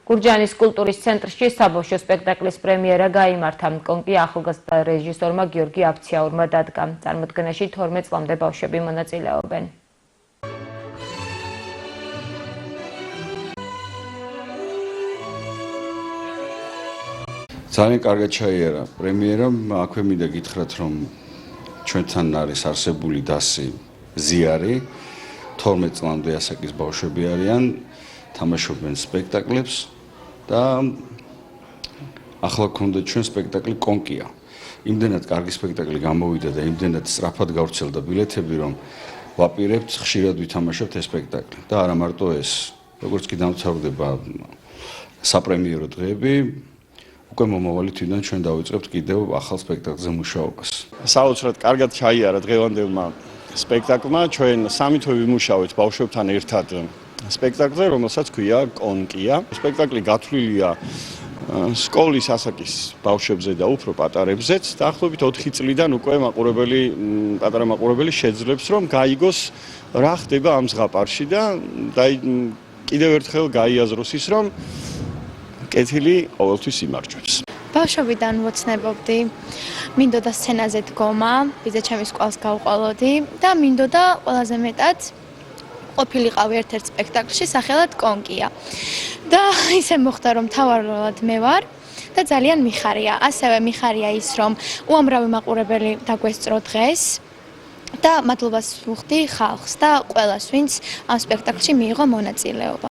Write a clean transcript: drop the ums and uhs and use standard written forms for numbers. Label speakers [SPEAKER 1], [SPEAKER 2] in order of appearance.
[SPEAKER 1] გურჯაანის კულტურის ცენტრში საბავშვო სპექტაკლის პრემიერა გაიმართა. კონკი ახალგაზრდა რეჟისორმა გიორგი აფციაურმა დადგა. წარმოდგენაში 12 წლამდე ბავშვები მონაწილეობენ.
[SPEAKER 2] ძალიან კარგად ჩაიარა პრემიერა. აქვე მინდა გითხრათ, რომ ჩვენთან არის არსებული დასი ზიარი, 12 წლამდე ასაკის ბავშვები არიან, თამაშობენ სპექტაკლებს და ახლა გქონდა ჩვენ სპექტაკლი კონკია. იმდენად კარგი სპექტაკლი გამოვიდა და იმდენად სწრაფად გავრცელდა ბილეთები, რომ ვაპირებთ ხშირად ვითამაშებთ ეს სპექტაკლი. და არა მარტო ეს, როგორც კი დამთავრდება საპრემიერო დღეები, უკვე მომავალი თვიდან ჩვენ დავიწყებთ კიდევ ახალ სპექტაკლზე მუშაობას.
[SPEAKER 3] საოცრად კარგად ჩაიარა დღევანდელმა სპექტაკლმა. ჩვენ სამი თვე ვიმუშავეთ ბავშვებთან ერთად სპექტაკლზე, რომელსაც ქვია კონკია. სპექტაკლი გათვლილია სკოლის ასაკის ბავშვებზე და უფრო პატარებზეც. დაახლოებით 4 წლიდან უკვე პატარა მაყურებელი შეძლებს, რომ გაიგოს რა ხდება ამ ზღაპარში და კიდევ ერთხელ გაიაზროს ის, რომ კეთილი ყოველთვის იმარჯვებს.
[SPEAKER 4] ბავშვობიდან ვოცნებობდი, მინდოდა სცენაზე დგომა, ვიზა ჩემის სკოლას გავყოლოდი და მინდოდა ყველაზე მეტად ყოფილიყავი ერთ-ერთ სპექტაკლში სახელად კონკია. და ისე მოხდა, რომ მთავარ როლად მე ვარ და ძალიან მიხარია. ასევე მიხარია ის, რომ უამრავი მაყურებელი დაგვესწრო დღეს და მადლობას ვუხდი ხალხს და ყველას, ვინც ამ სპექტაკლში მიიღო მონაწილეობა.